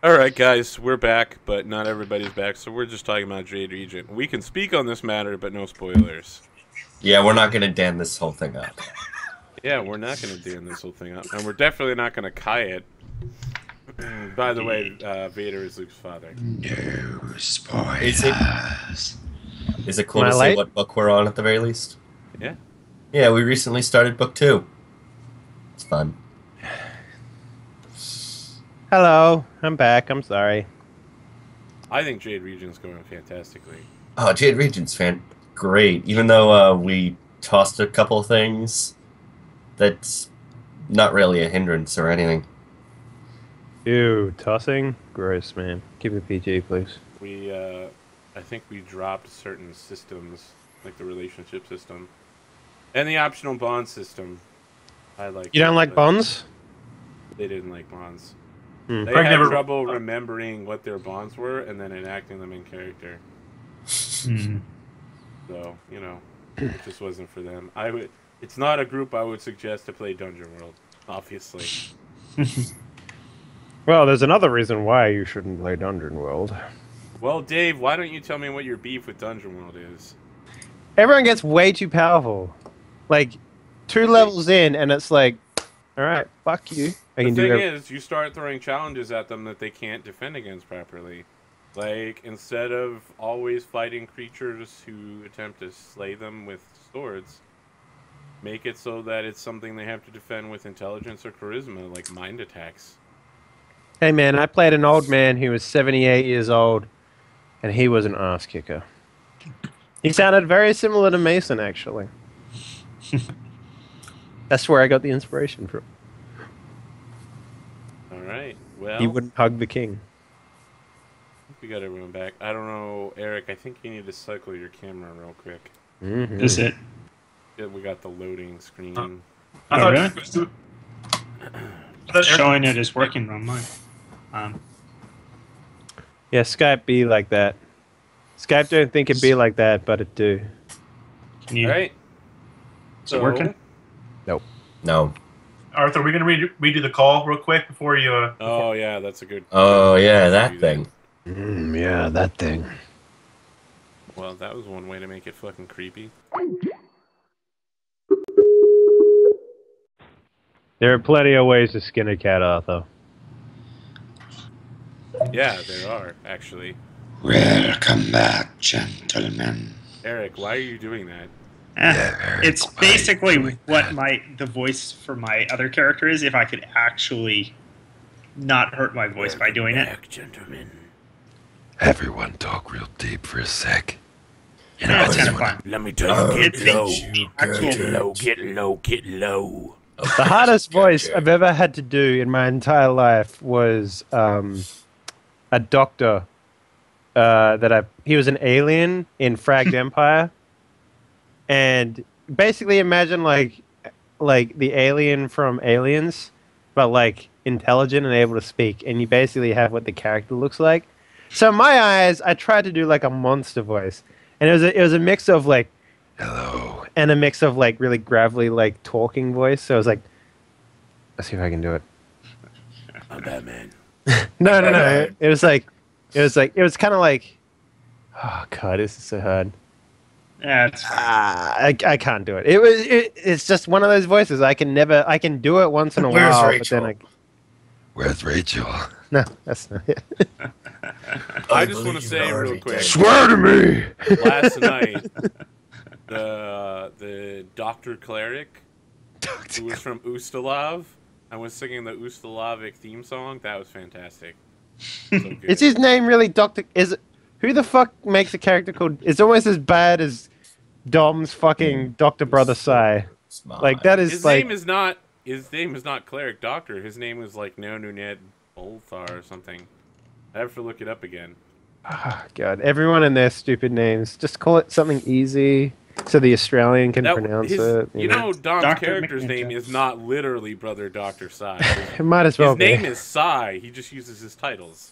Alright, guys, we're back, but not everybody's back, so we're just talking about Jade Regent. We can speak on this matter, but no spoilers. Yeah, we're not gonna dam this whole thing up. Yeah, we're not going to dam this whole thing up, and we're definitely not going to Kai it. By the way, Vader is Luke's father. No spoilers. Is it cool Am I to say late? what book we're on at the very least? Yeah. Yeah, we recently started book 2. It's fun. Hello, I'm back. I'm sorry. I think Jade Regent's going fantastically. Oh, Jade Regent's great. Even though we tossed a couple of things, that's not really a hindrance or anything. Ew, tossing? Gross, man. Keep it PG, please. I think we dropped certain systems, like the relationship system, and the optional bond system. I like. You don't like bonds? They didn't like bonds. Hmm. They had trouble remembering what their bonds were and then enacting them in character. Hmm. So, you know, it just wasn't for them. It's not a group I would suggest to play Dungeon World, obviously. Well, there's another reason why you shouldn't play Dungeon World. Well, Dave, why don't you tell me what your beef with Dungeon World is? Everyone gets way too powerful. Like, 2 levels in, and it's like, alright, fuck you. I The can do thing everything. is, you start throwing challenges at them that they can't defend against properly. Like, instead of always fighting creatures who attempt to slay them with swords, make it so that it's something they have to defend with intelligence or charisma, like mind attacks. Hey man, I played an old man who was 78 years old, and he was an ass kicker. He sounded very similar to Mason, actually. That's where I got the inspiration from. Alright, well, He wouldn't hug the king. we got everyone back. I don't know, Eric, I think you need to cycle your camera real quick. Mm-hmm. Is it? Yeah, we got the loading screen. Oh, really? It's showing it as working on mine. Yeah, Skype be like that. Skype don't think it'd be like that, but it do. Can you? Alright. Is it working? No. Arthur, we're going to redo the call real quick before you... Oh, yeah, that's a good... Oh, yeah, that thing. Yeah, that thing. Well, that was one way to make it fucking creepy. There are plenty of ways to skin a cat, Arthur. Yeah, there are, actually. Welcome back, gentlemen. Eric, why are you doing that? It's basically what the voice for my other character is. If I could actually not hurt my voice by doing it. Gentlemen. Everyone talk real deep for a sec. You know, Yeah, it's this kind of one- fun. Let me tell you, It's get low, get low. The hardest voice I've ever had to do in my entire life was a doctor. He was an alien in Fragged Empire, and basically imagine like the alien from Aliens, but like intelligent and able to speak. And you basically have what the character looks like. So in my eyes, I tried to do like a monster voice, and it was a mix of like Hello. and a mix of like really gravelly like talking voice. So I was like, let's see if I can do it. I'm Batman. No. It was kind of like, oh god, this is so hard. Yeah, it's fine. I can't do it. It's just one of those voices. I can do it once in a Where's while, Rachel? but then Where's Rachel? no, that's not it. I just want to say real quick, Swear to me! last night, the Dr. Cleric, who was from Ustalav, I was singing the Ustalavic theme song. That was fantastic. So good. Is his name really Doctor? Who the fuck makes a character called? It's almost as bad as Dom's fucking Doctor Brother Sai. Like that is His like name is not. His name is not Cleric Doctor. His name is like Neonunet Bolthar or something. I have to look it up again. oh, god. Everyone and their stupid names. Just call it something easy so the Australian can pronounce it. You know, Dom's Dr. character's name McNinja. is not literally Brother Doctor Sai. It might as well His be. name is Sai. He just uses his titles.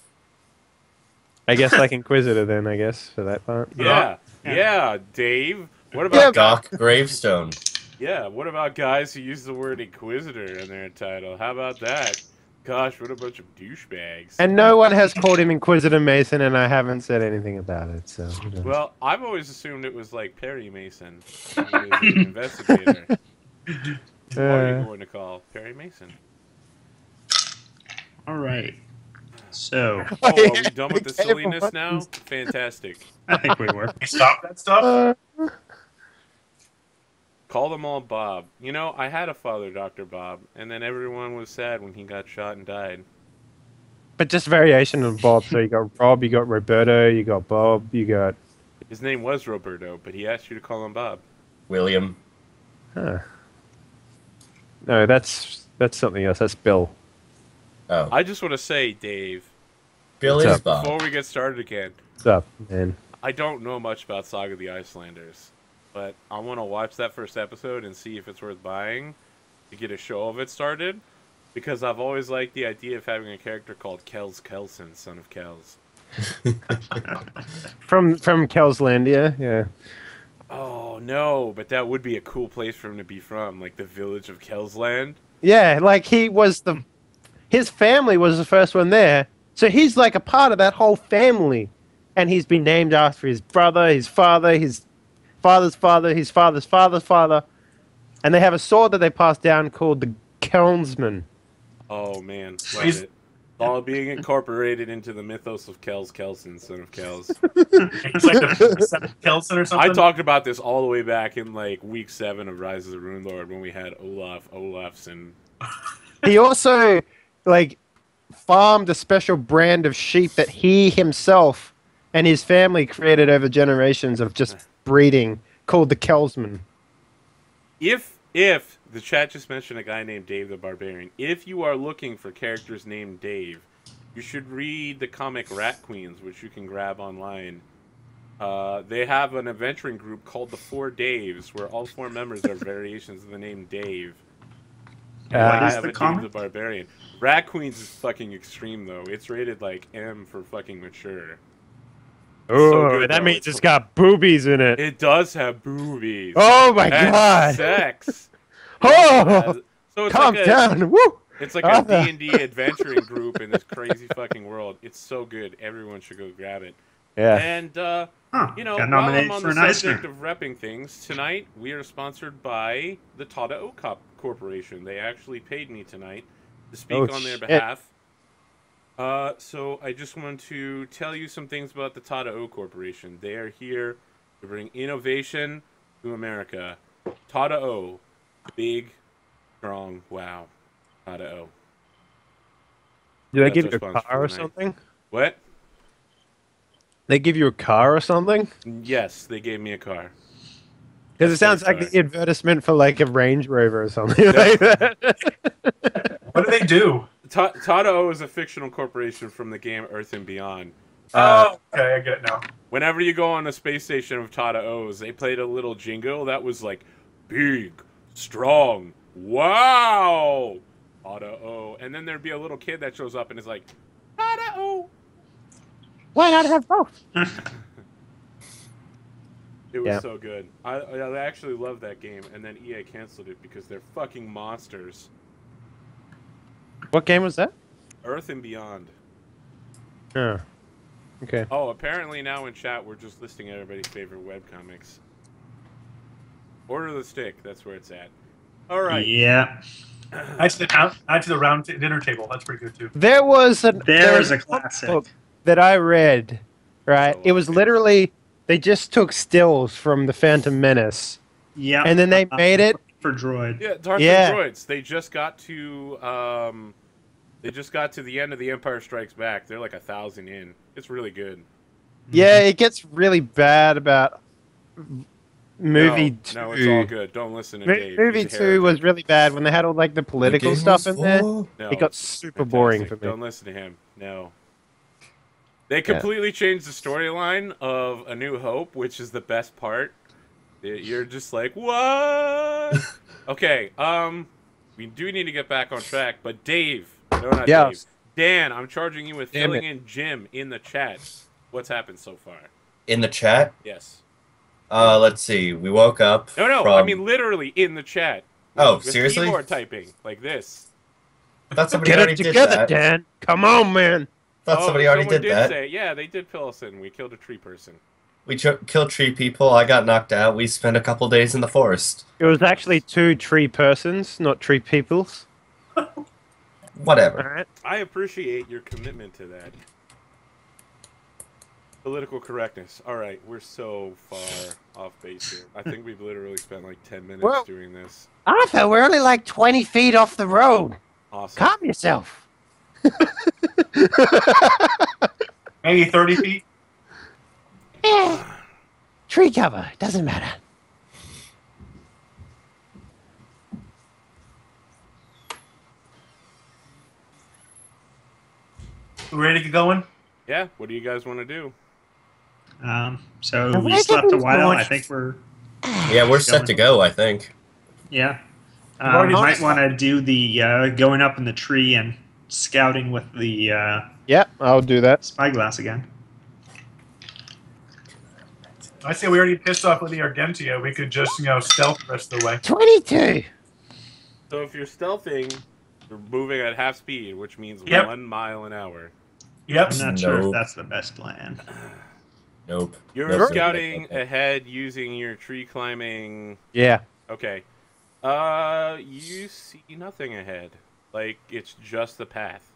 I guess like Inquisitor then. I guess for that part. Yeah, Yeah. yeah, Dave. What about Yeah, Doc Gravestone. Yeah, what about guys who use the word Inquisitor in their title? How about that? Gosh, what a bunch of douchebags. And no one has called him Inquisitor Mason, and I haven't said anything about it. So. You know. Well, I've always assumed it was like Perry Mason. He was an investigator. What are you going to call Perry Mason? All right. So. Oh, are we done with the silliness now? Fantastic. I think we were. Stop that stuff. Call them all Bob. You know, I had a father, Dr. Bob, and then everyone was sad when he got shot and died. But just variation of Bob. So you got Rob, you got Roberto, you got Bob, you got. His name was Roberto, but he asked you to call him Bob. William. Huh. No, that's something else. That's Bill. Oh. I just want to say, Dave, Bill What's is up? Bob. before we get started again, What's up, man? I don't know much about Saga of the Icelanders, but I want to watch that first episode and see if it's worth buying to get a show of it started, because I've always liked the idea of having a character called Kels Kelson, son of Kels. From Kelslandia, yeah. Oh, no, but that would be a cool place for him to be from, like the village of Kelsland. Yeah, like his family was the first one there. So he's like a part of that whole family. And he's been named after his brother, his father, his father's father, his father's father's father. And they have a sword that they pass down called the Kelnsman. Oh, man, love it. All being incorporated into the mythos of Kels Kelson, son of Kels. It's like the seventh Kelson or something. I talked about this all the way back in like week 7 of Rise of the Rune Lord when we had Olafsson. He also, like, farmed a special brand of sheep that he himself and his family created over generations of just breeding called the Kelsman. If the chat just mentioned a guy named Dave the Barbarian, if you are looking for characters named Dave, you should read the comic Rat Queens, which you can grab online. They have an adventuring group called the 4 Daves, where all 4 members are variations of the name Dave. What is have the a Dave comic? the Barbarian. Rat Queens is fucking extreme, though. It's rated like M for fucking mature. Oh, good, that though. means it's got boobies in it. It does have boobies. Oh my and god! sex. Oh, So it's calm like down! Woo! It's like a D&D adventuring group in this crazy fucking world. It's so good. Everyone should go grab it. Yeah. And, you know, got while I'm nominated on for the an subject Eisner. of repping things, tonight we are sponsored by the Tadao Corporation. They actually paid me tonight to speak Oh, on their shit. behalf. So I just want to tell you some things about the Tadao Corporation. They are here to bring innovation to America. Tadao. Big, strong, wow. Tadao. Did they That's give our you a sponsor car or tonight. something? What? They give you a car or something? Yes, they gave me a car. Because it sounds That's like the advertisement for like a Range Rover or something Yeah. like that. What do they do? Tadao is a fictional corporation from the game Earth and Beyond. Oh, okay, I get it now. Whenever you go on a space station of Tadao's, they played a little jingle that was like, big, strong, wow, Tadao. And then there'd be a little kid that shows up and is like, Tadao. Why not have both? It was Yeah. so good. I actually love that game, and then EA canceled it because they're fucking monsters. What game was that? Earth and Beyond. Oh. Okay. Oh, apparently now in chat we're just listing everybody's favorite webcomics. Order the Stick, that's where it's at. All right. Yeah. Add to the round dinner table. That's pretty good too. There was a There's a classic. book that I read, right? So It was literally they just took stills from the Phantom Menace, Yeah. and then they made it. for Droid. Yeah, Dark Yeah. Droids. They just got to the end of the Empire Strikes Back. They're like 1,000 in. It's really good. Yeah, it gets really bad about movie two. No, it's all good. Don't listen to Dave. Movie He's a 2 heretic. was really bad when they had all like the political The game stuff was in there. full. No, It got it's super boring for fantastic. me. Don't listen to him. No. They completely changed the storyline of A New Hope, which is the best part. You're just like, what? Okay, we do need to get back on track, but Dave, no, not Yeah. Dave. Dan, I'm charging you with Damn filling it. in Jim in the chat. What's happened so far? In the chat, Yes. let's see. We woke up. No, from... I mean literally in the chat. Oh, With seriously? keyboard typing like this. Thought somebody Get already it did together, that. Dan. Come on, man. Thought somebody already someone did that. Say, yeah, they did fill us in. We killed a tree person. We killed tree people. I got knocked out. We spent a couple days in the forest. It was actually 2 tree persons, not tree peoples. Whatever. All right. I appreciate your commitment to that. Political correctness. All right, we're so far off base here. I think we've literally spent like 10 minutes doing this. Arthur, we're only like 20 feet off the road. Awesome. Calm yourself. Maybe 30 feet. Yeah. Tree cover. Doesn't matter. We ready to get going? Yeah, what do you guys want to do? So we slept a while. I think we're Yeah, we're set to go, I think. yeah. already You might done want to do the going up in the tree and scouting with the Yep, I'll do that. spyglass again. I say we already pissed off with the Argentia. We could just, stealth the rest of the way. 22. So if you're stealthing, you're moving at half speed, which means Yep. 1 mile an hour. Yep. I'm not sure if Nope. that's the best plan. Nope. You're Nope. scouting ahead using your tree climbing. Yeah. Okay. You see nothing ahead. Like, it's just the path.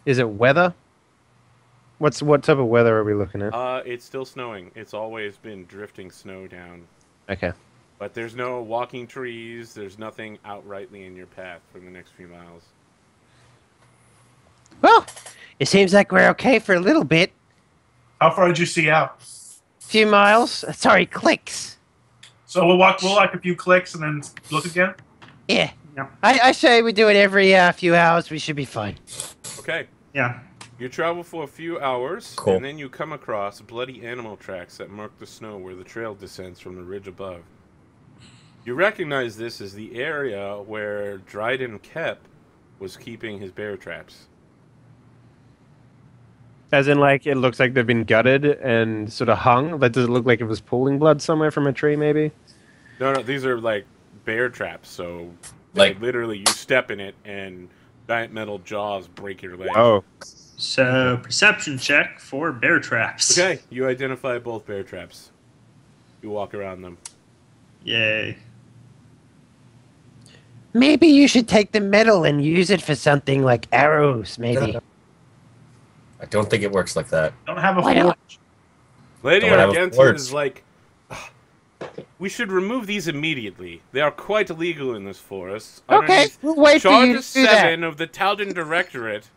Is it weather? What type of weather are we looking at? It's still snowing. It's always been drifting snow down. Okay. But there's no walking trees. There's nothing outrightly in your path for the next few miles. Well, it seems like we're okay for a little bit. How far did you see out? Few miles. Sorry, clicks. So we'll walk a few clicks and then look again? Yeah. Yeah. I say we do it every few hours. We should be fine. Okay. Yeah. You travel for a few hours, Cool. and then you come across bloody animal tracks that mark the snow where the trail descends from the ridge above. You recognize this as the area where Dryden Kep was keeping his bear traps. As in, like, it looks like they've been gutted and sort of hung. Like, does it look like it was pooling blood somewhere from a tree, maybe? No, these are like bear traps, so Like- literally you step in it and giant metal jaws break your leg. Oh. So perception check for bear traps. Okay, you identify both bear traps. You walk around them. Yay. Maybe you should take the metal and use it for something like arrows, maybe. I don't think it works like that. Don't have a Why not? forge. Lady Don't have Argenta words. is like, "Ugh, we should remove these immediately. They are quite illegal in this forest. Okay, Underneath we'll wait for you Charge to do that. 7 of the Talden Directorate.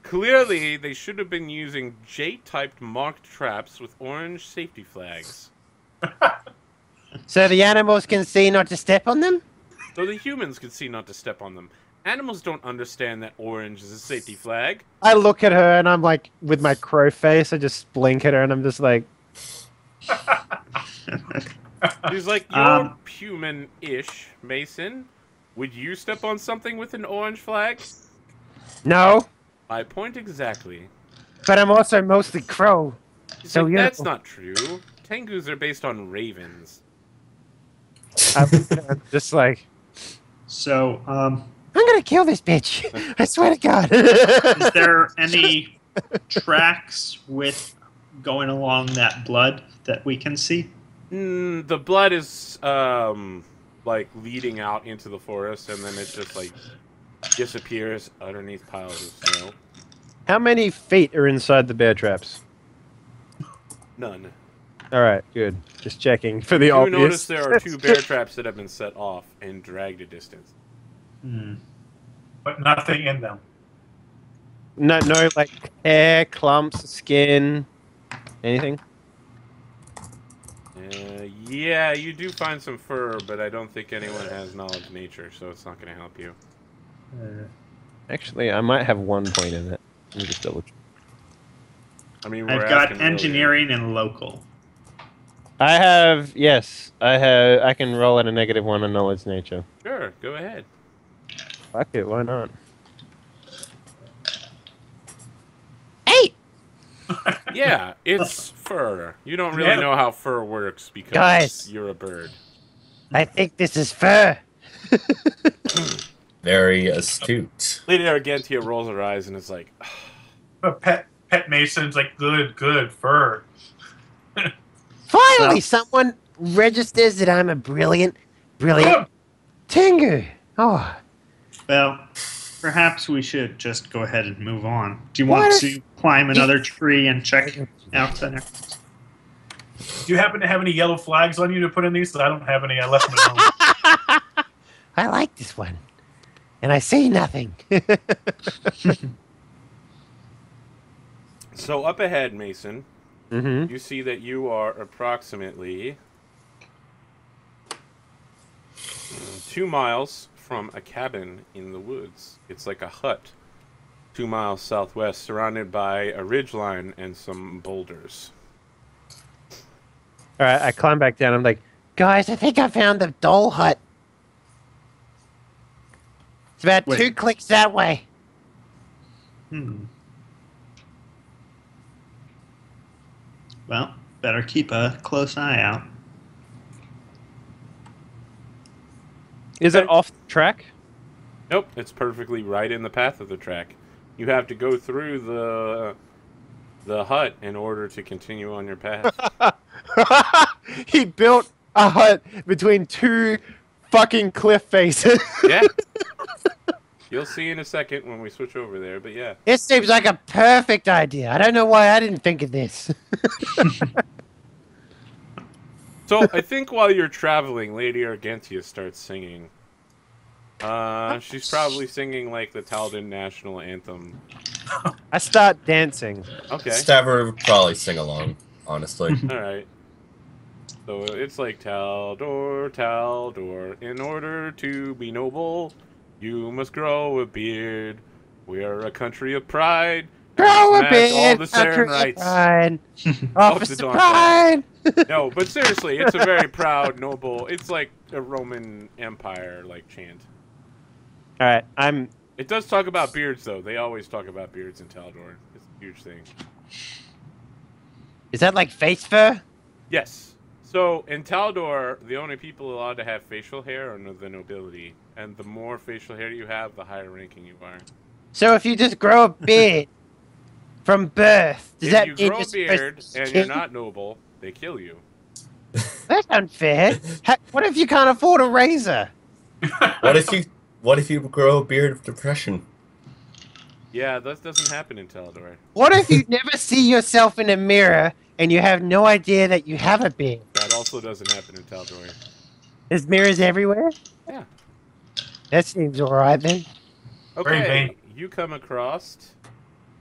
Clearly, they should have been using J-typed marked traps with orange safety flags. So the animals can see not to step on them? So the humans could see not to step on them. Animals don't understand that orange is a safety flag. I look at her and I'm like, with my crow face, I just blink at her and I'm just like, He's like, you're human-ish, Mason. Would you step on something with an orange flag? No, My point exactly. but I'm also mostly crow. He's So like, you're- that's not true. Tengus are based on ravens. I'm just like, So, I'm gonna kill this bitch. I swear to God. is there any tracks with going along that blood that we can see? The blood is, like, leading out into the forest, and then it just, like, disappears underneath piles of snow. how many feet are inside the bear traps? None. All right, good. Just checking for the You obvious. notice there are 2 bear traps that have been set off and dragged a distance. Hmm. But nothing in them. No, like hair, clumps, skin, anything. Yeah, you do find some fur, but I don't think anyone has knowledge of nature, so it's not going to help you. Actually, I might have 1 point in it. Let me just double check. I mean, we're I've got asking really- engineering and local. I have, yes, I can roll at a -1 on knowledge nature. Sure, go ahead. Fuck it, why not? 8! Yeah, it's fur. You don't really know how fur works because Guys. you're a bird. I think this is fur. Very astute. Lady Argentia rolls her eyes and is like, But Pet Mason's like, good fur. Finally, someone registers that I'm a brilliant Tengu. Oh, Well, perhaps we should just go ahead and move on. Do you What want if- to climb another tree and check out center? Do you happen to have any yellow flags on you to put in these? I don't have any. I left them at home. I like this one. And I see nothing. so up ahead, Mason, Mm-hmm. you see that you are approximately 2 miles from a cabin in the woods. It's like a hut 2 miles southwest, surrounded by a ridgeline and some boulders. All right, I climb back down. I'm like, Guys, I think I found the doll hut. It's about Wait. 2 clicks that way. Well, better keep a close eye out. is it off track? Nope, it's perfectly right in the path of the track. You have to go through the hut in order to continue on your path. He built a hut between 2 fucking cliff faces. Yeah. You'll see in a second when we switch over there, but yeah. This seems like a perfect idea. I don't know why I didn't think of this. So I think while you're traveling, Lady Argentia starts singing. She's probably singing like the Taldan national anthem. I start dancing. Okay. Stavro would probably sing along, honestly. All right. So it's like Taldor, Taldor. In order to be noble, you must grow a beard. We are a country of pride. Grow a Smash beard, all the Saren country rights. pride. the Officer dawn pride. No, but seriously, it's a very proud, noble. It's like a Roman Empire like chant. All right, I'm. It does talk about beards, though. They always talk about beards in Taldor. It's a huge thing. Is that like face fur? Yes. So in Taldor, the only people allowed to have facial hair are the nobility, and the more facial hair you have, the higher ranking you are. So if you just grow a beard from birth, does If that you mean grow a you're supposed beard to and kill- you're not noble, they kill you. That's unfair. What if you can't afford a razor? What if you grow a beard of depression? Yeah, that doesn't happen in Taldor. What if you never see yourself in a mirror and you have no idea that you have a beard? That also doesn't happen in Taldor. There's mirrors everywhere? Yeah. That seems alright then. Very Okay, vain. you come across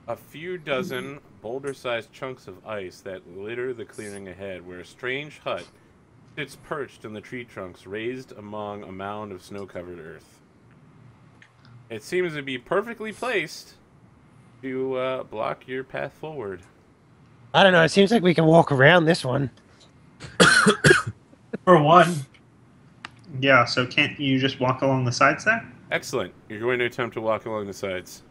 a few dozen boulder-sized chunks of ice that litter the clearing ahead, where a strange hut sits perched in the tree trunks raised among a mound of snow-covered earth. It seems to be perfectly placed to block your path forward. I don't know, it seems like we can walk around this one. For one, Yeah, so can't you just walk along the sides there? Excellent. You're going to attempt to walk along the sides.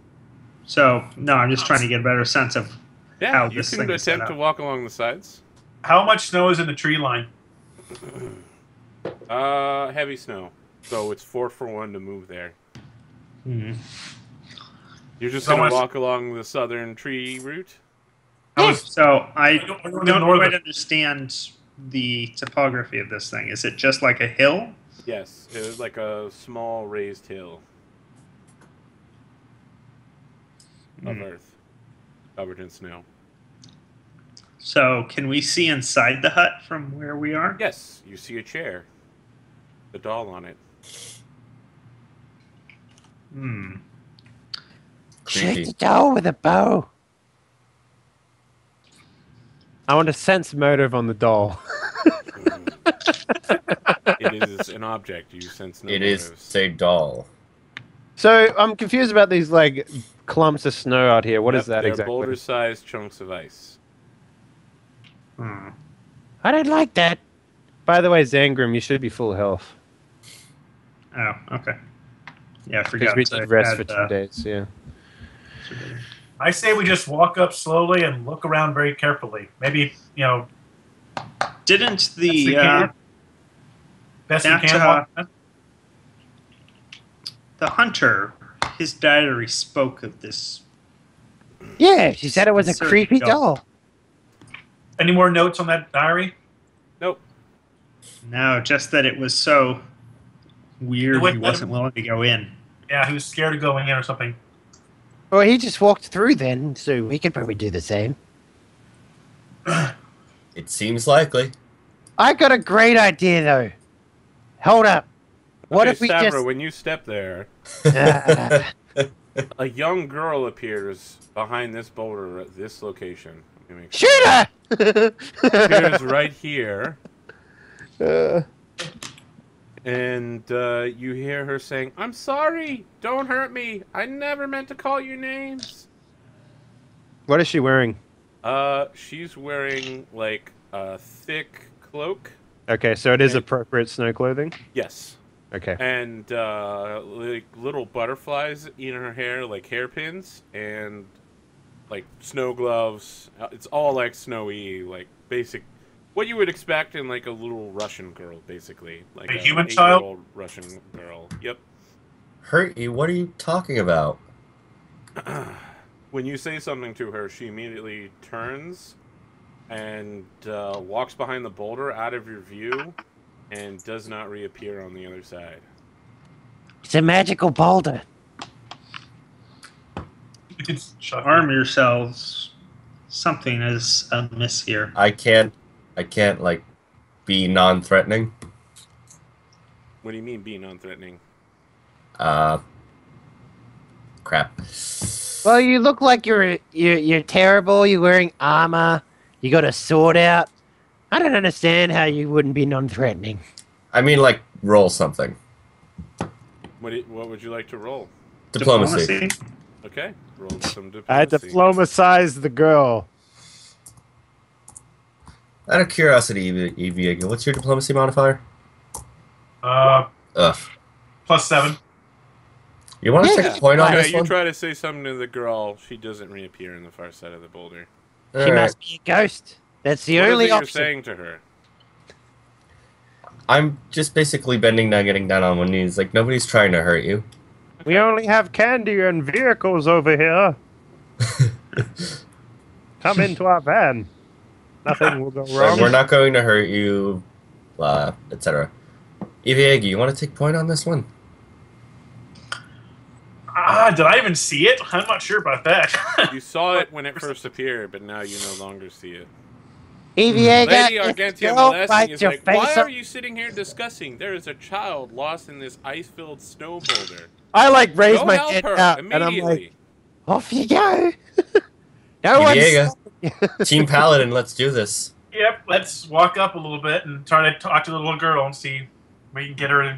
So, no, I'm just trying to get a better sense of Yeah, how you this can thing is set attempt to up. walk along the sides. how much snow is in the tree line? Heavy snow. So it's 4 for 1 to move there. Mhm. You're just So going to much- walk along the southern tree route? How is- So I don't don't ignore quite the- understand the topography of this thing. Is it just like a hill? Yes, it is like a small raised hill of earth covered in snow. So can we see inside the hut from where we are? Yes, you see a chair. The doll on it. Hmm. Shoot Creepy. the doll with a bow. I want to sense motive on the doll. It is an object. You sense no It motives. is a doll. So I'm confused about these like clumps of snow out here. What is that They're exactly? boulder-sized chunks of ice. Hmm. I don't like that. By the way, Zangrim, you should be full health Oh, okay. Yeah, I because forgot. we to did rest add, for 2 days. Yeah. I say we just walk up slowly and look around very carefully. Maybe, Didn't best we the can. Best we that, can walk. the hunter, his diary spoke of this. Yeah, she said it was a Certain creepy doll. doll. Any more notes on that diary? Nope. No, just that it was so weird It went- he wasn't willing to go in. Yeah, he was scared of going in or something. Well, he just walked through then, so we could probably do the same. It seems likely. I got a great idea, though. Hold up. What Okay, if we Stavro, just... when you step there, Uh, a young girl appears behind this boulder at this location. Let me make shoot sure. her! Appears right here, Uh, and you hear her saying, "I'm sorry. Don't hurt me. I never meant to call you names." What is she wearing? She's wearing like a thick cloak. Okay, so it is Okay. appropriate snow clothing. Yes. Okay. And like little butterflies in her hair, like hairpins, and like snow gloves. It's all like snowy, like basic, what you would expect in like a little Russian girl, basically, like A a human child? 8-year-old Russian girl. Yep. Hurt you? What are you talking about? When you say something to her, she immediately turns and walks behind the boulder out of your view, and does not reappear on the other side. it's a magical boulder. It's shocking. Arm yourselves. Something is amiss here. I can't like be non-threatening. What do you mean, be non-threatening? Crap. Well, you look like you're terrible. You're wearing armor. You got a sword out. I don't understand how you wouldn't be non-threatening. I mean, like, roll something. What would you like to roll? Diplomacy. Okay, roll some I diplomacy. diplomatized the girl. Out of curiosity, Evie, what's your diplomacy modifier? Ugh. +7. You want to Yeah. take a point on Okay, this you one? try to say something to the girl. She doesn't reappear in the far side of the boulder. She Alright. must be a ghost. That's the What is it only you're option. saying to her? I'm just basically bending down, getting down on one knee. It's like, nobody's trying to hurt you. We only have candy and vehicles over here. Come into our van. Nothing will go Like, wrong. we're not going to hurt you, etc. Evie, you want to take point on this one? Did I even see it? I'm not sure about that. You saw it when it first appeared, but now you no longer see it. Eviega, Lady if the Argentia girl Molesting bites is your like, why face are off, you sitting here discussing? There is a child lost in this ice-filled snow boulder. I like raise Go my help head her out, and I'm immediately. like, off you go. No Eviega, one's... Team Paladin, let's do this. Yep, let's walk up a little bit and try to talk to the little girl and see if we can get her to